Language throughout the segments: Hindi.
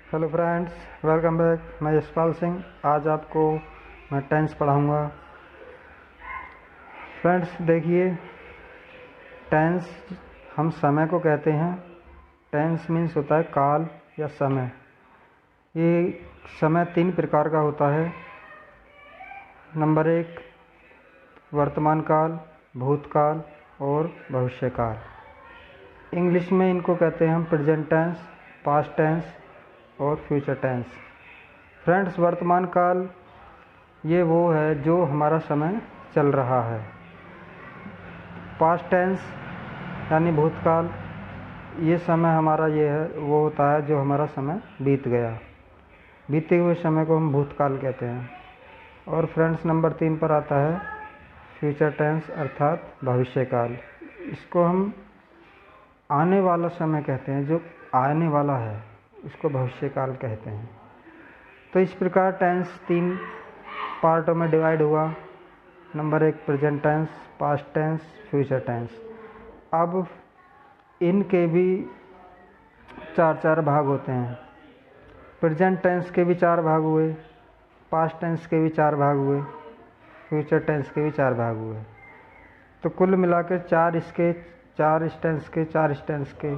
Hello friends, welcome back. मैं यशपाल सिंह। आज आपको मैं टेंस पढ़ाऊँगा। फ्रेंड्स देखिए, टेंस हम समय को कहते हैं। टेंस मीन्स होता है काल या समय। ये समय 3 प्रकार का होता है। नंबर 1 वर्तमान काल, भूतकाल और भविष्य काल। इंग्लिश में इनको कहते हैं हम प्रेजेंट टेंस, पास्ट टेंस और फ्यूचर टेंस। फ्रेंड्स, वर्तमान काल ये वो है जो हमारा समय चल रहा है। पास्ट टेंस यानी भूतकाल, ये समय हमारा ये है वो होता है जो हमारा समय बीत गया। बीते हुए समय को हम भूतकाल कहते हैं। और फ्रेंड्स, नंबर 3 पर आता है फ्यूचर टेंस अर्थात भविष्य काल। इसको हम आने वाला समय कहते हैं, जो आने वाला है उसको भविष्य काल कहते हैं। तो इस प्रकार टेंस 3 पार्टों में डिवाइड हुआ। Number 1 present tense, past tense, future tense. अब इनके भी 4 भाग होते हैं। प्रेजेंट टेंस के भी 4 भाग हुए, पास्ट टेंस के भी 4 भाग हुए, फ्यूचर टेंस के भी 4 भाग हुए। तो कुल मिलाकर 4 इसके 4 इस टेंस के 4 इस टेंस के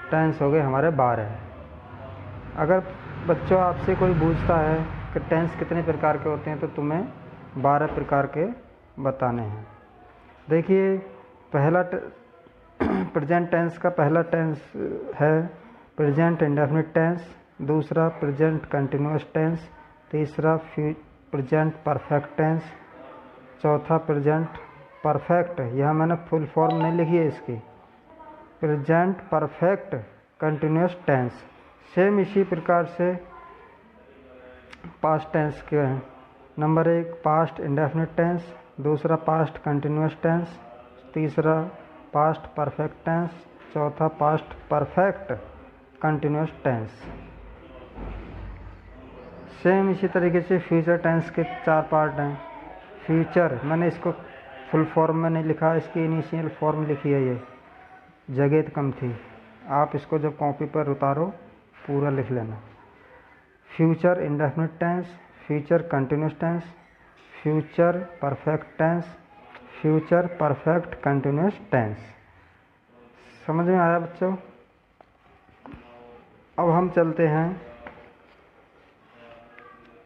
टेंस हो गए हमारे 12। अगर बच्चों आपसे कोई पूछता है कि टेंस कितने प्रकार के होते हैं, तो तुम्हें 12 प्रकार के बताने हैं। देखिए, पहला प्रेजेंट टेंस का पहला टेंस है प्रेजेंट इंडेफिनिट टेंस, दूसरा प्रेजेंट कंटिन्यूअस टेंस, तीसरा प्रेजेंट परफेक्ट टेंस, चौथा प्रेजेंट परफेक्ट, यह मैंने फुल फॉर्म नहीं लिखी है इसकी, present perfect continuous tense. Same इसी प्रकार से पास्ट टेंस के हैं। नंबर 1 पास्ट इंडेफिनिट टेंस, दूसरा पास्ट कंटिन्यूअस टेंस, तीसरा पास्ट परफेक्ट टेंस, चौथा past perfect continuous tense. Same इसी तरीके से फ्यूचर टेंस के 4 पार्ट हैं। फ्यूचर, मैंने इसको फुल फॉर्म में नहीं लिखा, इसकी इनिशियल फॉर्म लिखी है, ये जगह कम थी। आप इसको जब कॉपी पर उतारो पूरा लिख लेना। Future indefinite tense, future continuous tense, future perfect tense, future perfect continuous tense. समझ में आया बच्चों? अब हम चलते हैं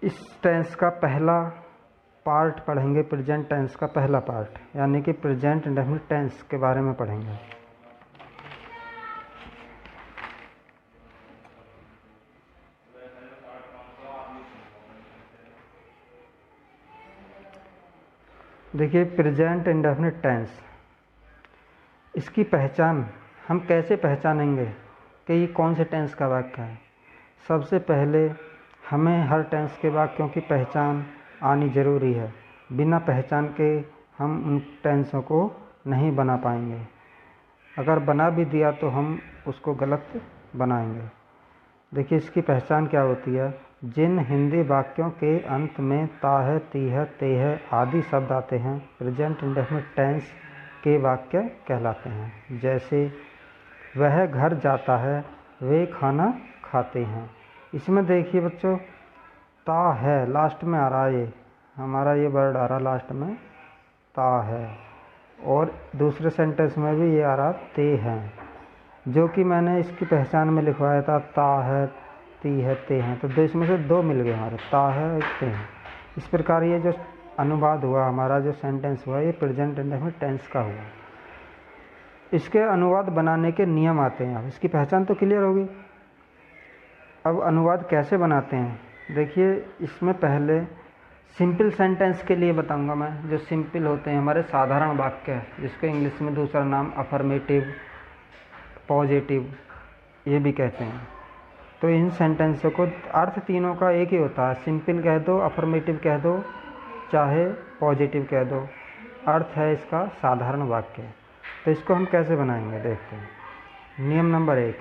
इस टेंस का पहला पार्ट पढ़ेंगे। प्रेजेंट टेंस का पहला पार्ट यानी कि प्रेजेंट इंडेफिनिट टेंस के बारे में पढ़ेंगे। देखिए, प्रेजेंट इंडेफिनिट टेंस, इसकी पहचान हम कैसे पहचानेंगे कि ये कौन से टेंस का वाक्य है। सबसे पहले हमें हर टेंस के वाक्यों की पहचान आनी ज़रूरी है। बिना पहचान के हम उन टेंसों को नहीं बना पाएंगे। अगर बना भी दिया तो हम उसको गलत बनाएंगे। देखिए, इसकी पहचान क्या होती है। जिन हिंदी वाक्यों के अंत में ता है, ती है, ते है आदि शब्द आते हैं, प्रेजेंट इंडेफिनिट टेंस के वाक्य कहलाते हैं। जैसे वह घर जाता है, वे खाना खाते हैं। इसमें देखिए बच्चों, ता है लास्ट में आ रहा है, ये हमारा ये वर्ड आ रहा लास्ट में ता है। और दूसरे सेंटेंस में भी ये आ रहा ते हैं, जो कि मैंने इसकी पहचान में लिखवाया था ता है, ती है, ते हैं। तो इसमें से 2 मिल गए हमारे, ता है और ते हैं। इस प्रकार ये जो अनुवाद हुआ हमारा, जो सेंटेंस हुआ, ये प्रेजेंट इंडेफिनिट टेंस का हुआ। इसके अनुवाद बनाने के नियम आते हैं। अब इसकी पहचान तो क्लियर होगी। अब अनुवाद कैसे बनाते हैं, देखिए, इसमें पहले सिंपल सेंटेंस के लिए बताऊंगा मैं। जो सिंपल होते हैं हमारे साधारण वाक्य, जिसको इंग्लिश में दूसरा नाम अफर्मेटिव, पॉजिटिव ये भी कहते हैं। तो इन सेंटेंसों को अर्थ तीनों का एक ही होता है। सिंपल कह दो, अफर्मेटिव कह दो, चाहे पॉजिटिव कह दो, अर्थ है इसका साधारण वाक्य। तो इसको हम कैसे बनाएंगे देखते हैं। नियम नंबर 1,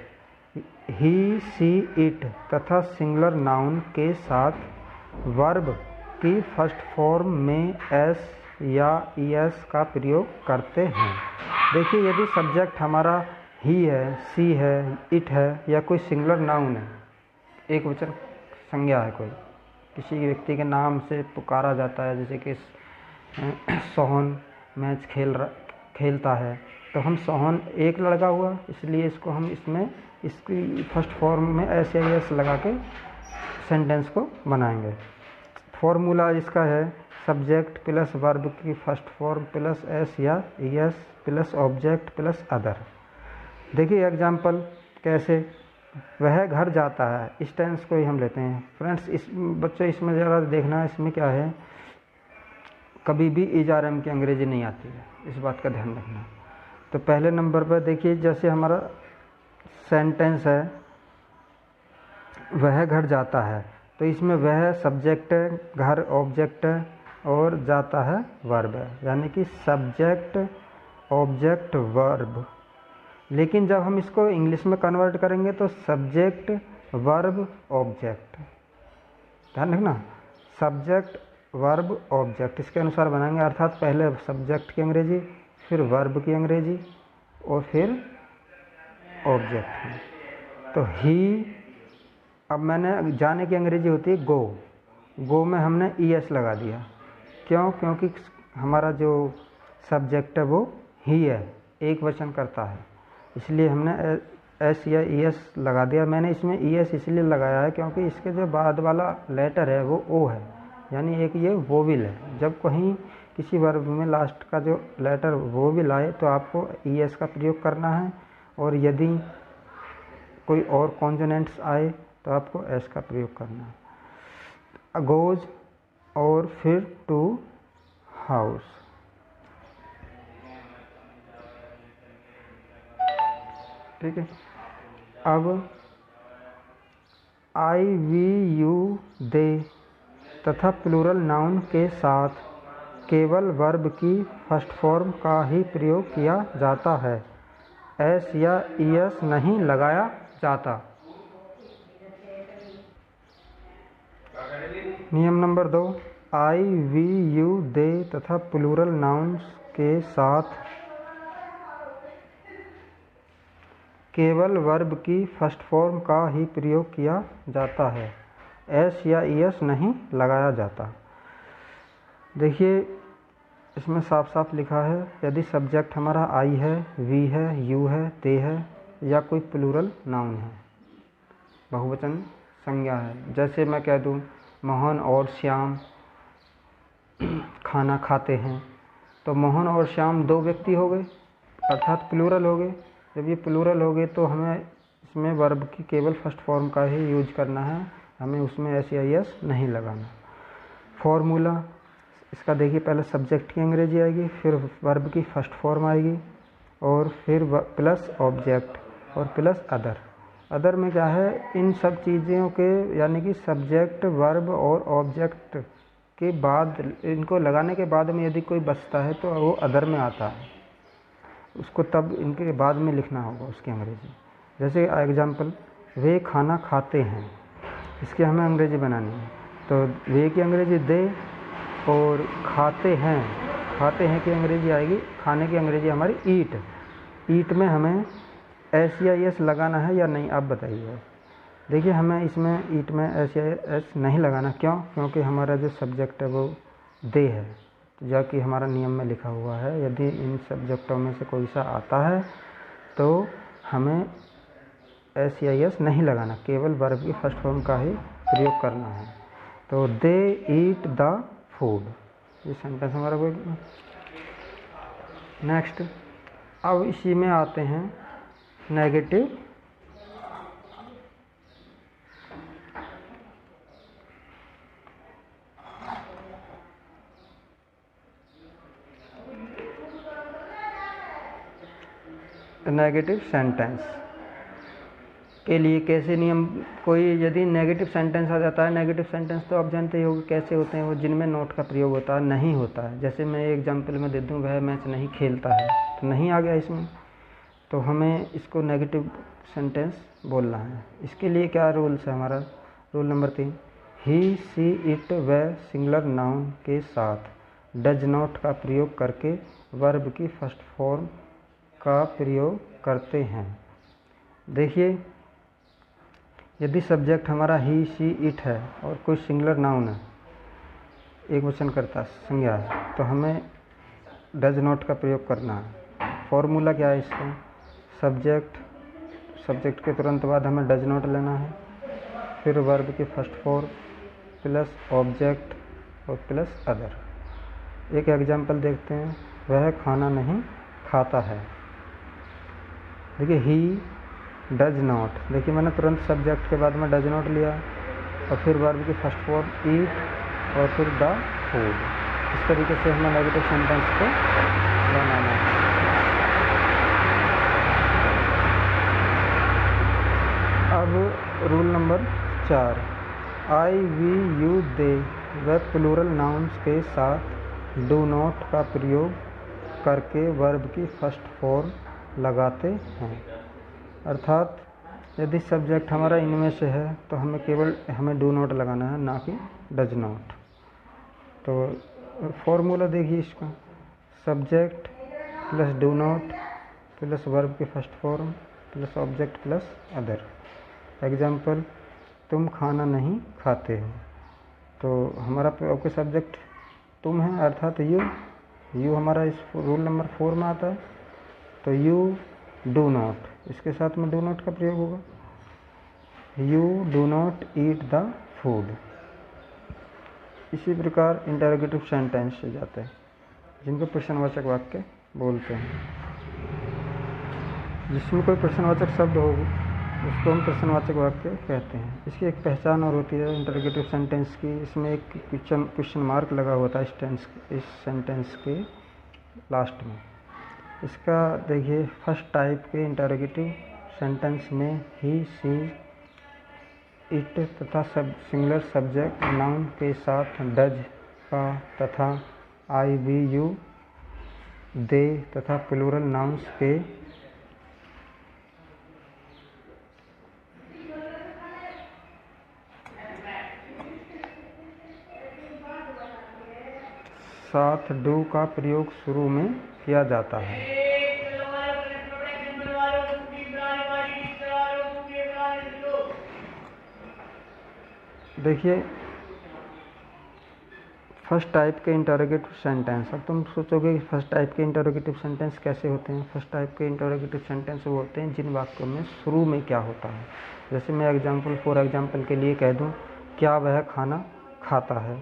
ही, सी, इट तथा सिंगुलर नाउन के साथ वर्ब की फर्स्ट फॉर्म में एस या ईएस का प्रयोग करते हैं। देखिए, यदि सब्जेक्ट हमारा ही है, सी है, इट है या कोई सिंगुलर नाउन है, एक वचन संज्ञा है, कोई किसी व्यक्ति के नाम से पुकारा जाता है, जैसे कि सोहन मैच खेलता है, तो हम सोहन एक लड़का हुआ, इसलिए इसको हम इसमें इसकी फर्स्ट फॉर्म में एस या एस लगा के सेंटेंस को बनाएंगे। फॉर्मूला इसका है सब्जेक्ट प्लस वर्ब की फर्स्ट फॉर्म प्लस एस या S plus object plus other. देखिए एग्जाम्पल कैसे, वह घर जाता है, इस टेंस को ही हम लेते हैं। फ्रेंड्स इस बच्चों इसमें ज़रा देखना, इसमें क्या है, कभी भी इजारम की अंग्रेजी नहीं आती है, इस बात का ध्यान रखना। तो पहले नंबर पर देखिए, जैसे हमारा सेंटेंस है वह घर जाता है, तो इसमें वह सब्जेक्ट है, घर ऑब्जेक्ट है और जाता है वर्ब है, यानी कि सब्जेक्ट ऑब्जेक्ट वर्ब। लेकिन जब हम इसको इंग्लिश में कन्वर्ट करेंगे तो सब्जेक्ट वर्ब ऑब्जेक्ट, ध्यान रखना, सब्जेक्ट वर्ब ऑब्जेक्ट इसके अनुसार बनाएंगे, अर्थात पहले सब्जेक्ट की अंग्रेजी, फिर वर्ब की अंग्रेजी और फिर ऑब्जेक्ट की। तो ही, अब मैंने जाने की अंग्रेजी होती है गो, गो में हमने ई एस लगा दिया, क्यों, क्योंकि हमारा जो सब्जेक्ट है वो ही है, एक वचन करता है, इसलिए हमने एस या ई एस लगा दिया। मैंने इसमें ई एस इसलिए लगाया है क्योंकि इसके जो बाद वाला लेटर है वो ओ है, यानी एक ये वोविल है। जब कहीं किसी वर्ब में लास्ट का जो लेटर वोविल आए तो आपको ई एस का प्रयोग करना है, और यदि कोई और कॉन्सोनेंट्स आए तो आपको एस का प्रयोग करना है। गोज और फिर टू हाउस, ठीक है। अब आई वी यू दे तथा प्लूरल नाउन के साथ केवल वर्ब की फर्स्ट फॉर्म का ही प्रयोग किया जाता है, एस या ई एस नहीं लगाया जाता। नियम number 2, I we you they तथा प्लूरल नाउन्स के साथ केवल वर्ब की फर्स्ट फॉर्म का ही प्रयोग किया जाता है, एस या ई एस नहीं लगाया जाता। देखिए इसमें साफ साफ लिखा है, यदि सब्जेक्ट हमारा आई है, वी है, यू है, दे है या कोई प्लूरल नाउन है, बहुवचन संज्ञा है, जैसे मैं कह दूं मोहन और श्याम खाना खाते हैं, तो मोहन और श्याम दो व्यक्ति हो गए, अर्थात प्लूरल हो गए। जब ये प्लूरल हो गए तो हमें इसमें वर्ब की केवल फर्स्ट फॉर्म का ही यूज करना है, हमें उसमें एस या एस नहीं लगाना। फॉर्मूला इसका देखिए, पहले सब्जेक्ट की अंग्रेजी आएगी, फिर वर्ब की फर्स्ट फॉर्म आएगी और फिर प्लस ऑब्जेक्ट और प्लस अदर। अदर में क्या है, इन सब चीज़ों के यानी कि सब्जेक्ट वर्ब और ऑब्जेक्ट के बाद, इनको लगाने के बाद में यदि कोई बचता है तो वो अदर में आता है, उसको तब इनके बाद में लिखना होगा उसकी अंग्रेजी। जैसे एग्जांपल, वे खाना खाते हैं, इसकी हमें अंग्रेजी बनानी है, तो वे की अंग्रेजी दे और खाते हैं की अंग्रेजी आएगी, खाने की अंग्रेजी हमारी ईट। ईट में हमें एस या एस लगाना है या नहीं, आप बताइए। देखिए हमें इसमें ईट में एस या एस नहीं लगाना, क्यों, क्योंकि हमारा जो सब्जेक्ट है वो दे है, जो कि हमारा नियम में लिखा हुआ है। यदि इन सब्जेक्टों में से कोई सा आता है तो हमें एस या एस नहीं लगाना, केवल वर्ब की फर्स्ट फॉर्म का ही प्रयोग करना है। तो दे ईट द फूड, ये सेंटेंस हमारा कोई। नेक्स्ट, अब इसी में आते हैं नेगेटिव सेंटेंस के लिए कैसे नियम। कोई यदि नेगेटिव सेंटेंस आ जाता है, नेगेटिव सेंटेंस तो आप जानते ही होंगे कैसे होते हैं वो, जिनमें नोट का प्रयोग होता है, नहीं होता है। जैसे मैं एग्जांपल में दे दूं, वह मैच नहीं खेलता है, तो नहीं आ गया इसमें, तो हमें इसको नेगेटिव सेंटेंस बोलना है। इसके लिए क्या रूल्स है हमारा, rule number 3, he see it व सिंगुलर नाउन के साथ डज नॉट का प्रयोग करके वर्ब की फर्स्ट फॉर्म का प्रयोग करते हैं। देखिए यदि सब्जेक्ट हमारा ही, शी, इट है और कोई सिंगुलर नाउन है, एक वचन करता संज्ञा है, तो हमें डज नॉट का प्रयोग करना है। फॉर्मूला क्या है इसका? सब्जेक्ट के तुरंत बाद हमें डज नॉट लेना है, फिर वर्ब की फर्स्ट फॉर्म प्लस ऑब्जेक्ट और प्लस अदर। एक एग्जाम्पल देखते हैं, वह खाना नहीं खाता है। देखिए ही डज नॉट, देखिए मैंने तुरंत सब्जेक्ट के बाद में डज नॉट लिया और फिर वर्ब की फर्स्ट फॉर्म ईट और फिर द फूड। इस तरीके से हमें नेगेटिव सेंटेंस को बनाना है। अब rule number 4, I, we, you, they व प्लूरल नाउन्स के साथ डू नॉट का प्रयोग करके वर्ब की फर्स्ट फॉर्म लगाते हैं। अर्थात यदि सब्जेक्ट हमारा इनमें से है तो हमें डू नॉट लगाना है, ना कि डज नॉट। तो फॉर्मूला देखिए इसका, subject plus do not plus verb की first form plus object plus other. Example, तुम खाना नहीं खाते हो, तो हमारा आपके सब्जेक्ट तुम है, अर्थात यू हमारा इस रूल नंबर 4 में आता है। तो यू डू नॉट, इसके साथ में डू नॉट का प्रयोग होगा, you do not eat the food. इसी प्रकार इंटरोगेटिव सेंटेंस से जाते हैं, जिनको प्रश्नवाचक वाक्य बोलते हैं। जिसमें कोई प्रश्नवाचक शब्द हो उसको हम प्रश्नवाचक वाक्य कहते हैं। इसकी एक पहचान और होती है इंटरोगेटिव सेंटेंस की, इसमें एक क्वेश्चन मार्क लगा होता है इस सेंटेंस के लास्ट में। इसका देखिए, फर्स्ट टाइप के इंटरोगेटिव सेंटेंस में ही, शी, इट तथा सिंगुलर सब्जेक्ट नाउन के साथ डज का तथा आई, वी, यू, दे तथा प्लूरल नाउन्स के साथ डू का प्रयोग शुरू में किया जाता है। देखिए, फर्स्ट टाइप के इंटरोगेटिव सेंटेंस। अब तुम सोचोगे कि फर्स्ट टाइप के इंटरोगेटिव सेंटेंस कैसे होते हैं। फर्स्ट टाइप के इंटरोगेटिव सेंटेंस वो होते हैं जिन वाक्यों में शुरू में क्या होता है। जैसे मैं फॉर एग्जाम्पल के लिए कह दूं, क्या वह खाना खाता है,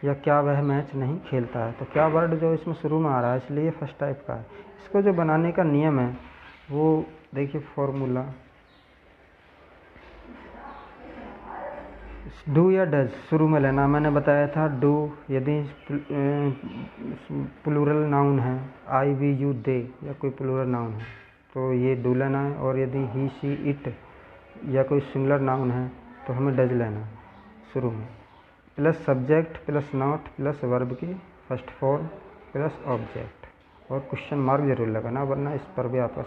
या क्या वह मैच नहीं खेलता है, तो क्या वर्ड जो इसमें शुरू में आ रहा है, इसलिए फर्स्ट टाइप का है। इसको जो बनाने का नियम है वो देखिए, फॉर्मूला डू या डज शुरू में लेना। मैंने बताया था डू यदि प्लूरल नाउन है, आई, वी, यू, दे या कोई प्लूरल नाउन है तो ये डू लेना है, और यदि ही, शी, इट या कोई सिंगुलर नाउन है तो हमें डज लेना है शुरू में, plus subject plus not plus verb की फर्स्ट फॉर्म प्लस ऑब्जेक्ट, और क्वेश्चन मार्क जरूर लगाना, वरना इस पर भी आपका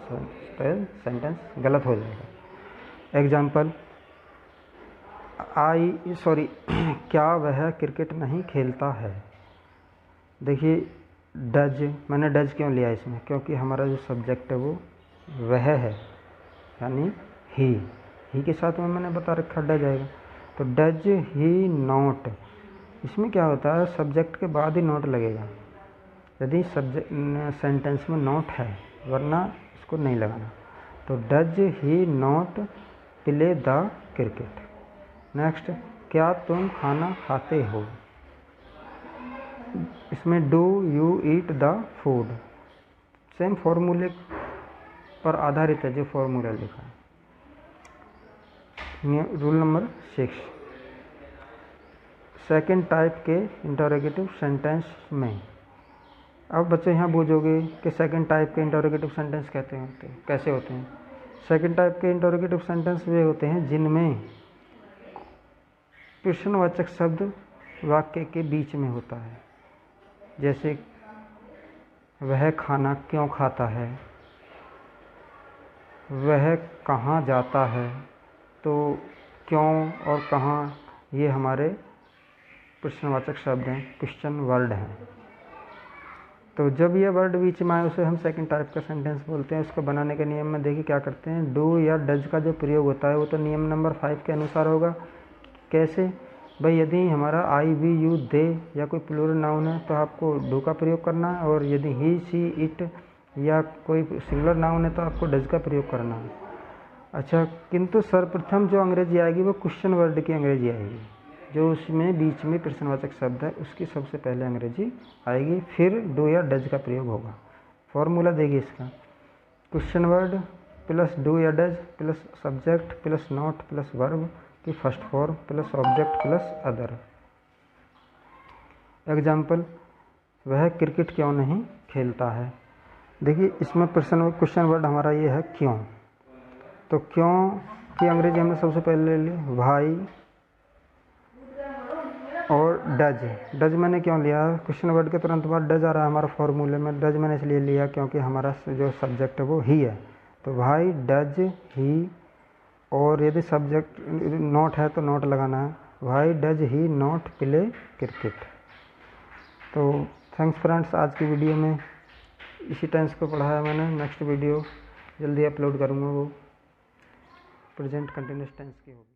सेंटेंस गलत हो जाएगा। एग्जाम्पल, क्या वह क्रिकेट नहीं खेलता है। देखिए डज, मैंने डज क्यों लिया इसमें, क्योंकि हमारा जो सब्जेक्ट है वो वह है, यानी ही के साथ में मैंने बता रखा डज आएगा। तो डज ही नॉट, इसमें क्या होता है, सब्जेक्ट के बाद ही नॉट लगेगा यदि सेंटेंस में नॉट है, वरना इसको नहीं लगाना। तो does he not play the cricket. Next, क्या तुम खाना खाते हो, इसमें do you eat the food, same फॉर्मूले पर आधारित है जो फॉर्मूला लिखा है। रूल नंबर 6, सेकेंड टाइप के इंटरोगेटिव सेंटेंस में। अब बच्चे यहाँ पूछोगे कि सेकेंड टाइप के इंटरोगेटिव सेंटेंस कैसे होते हैं। सेकेंड टाइप के इंटरोगेटिव सेंटेंस वे होते हैं जिनमें प्रश्नवाचक शब्द वाक्य के बीच में होता है। जैसे वह खाना क्यों खाता है, वह कहाँ जाता है, तो क्यों और कहाँ ये हमारे प्रश्नवाचक शब्द हैं, क्वेश्चन वर्ड हैं। तो जब यह वर्ड बीच में आए उसे हम सेकंड टाइप का सेंटेंस बोलते हैं। उसको बनाने के नियम में देखिए क्या करते हैं, डू या डज का जो प्रयोग होता है वो तो नियम नंबर 5 के अनुसार होगा। कैसे भाई, यदि हमारा आई वी यू दे या कोई प्लूरल नाउन है तो आपको डू का प्रयोग करना है, और यदि ही शी इट या कोई सिंगुलर नाउन है तो आपको डज का प्रयोग करना है। अच्छा, किंतु सर्वप्रथम जो अंग्रेजी आएगी वो क्वेश्चन वर्ड की अंग्रेजी आएगी, जो उसमें बीच में प्रश्नवाचक शब्द है उसकी सबसे पहले अंग्रेजी आएगी, फिर डू या डज का प्रयोग होगा। फॉर्मूला देखिए इसका, क्वेश्चन वर्ड प्लस डू या does plus subject plus not plus verb की first form plus object plus other. Example, वह क्रिकेट क्यों नहीं खेलता है। देखिए इसमें क्वेश्चन वर्ड हमारा ये है क्यों, तो क्यों की अंग्रेजी हमने सबसे पहले ले ली भाई, और डज मैंने क्यों लिया, क्वेश्चन वर्ड के तुरंत बाद डज आ रहा है हमारा फॉर्मूले में। डज मैंने इसलिए लिया क्योंकि हमारा जो सब्जेक्ट है वो ही है, तो भाई डज ही, और यदि सब्जेक्ट नॉट है तो नॉट लगाना है, भाई does he not play cricket. तो थैंक्स फ्रेंड्स, आज की वीडियो में इसी टेंस को पढ़ाया मैंने। नेक्स्ट वीडियो जल्दी अपलोड करूँगा, वो प्रेजेंट कंटिन्यूअस टेंस की होगी।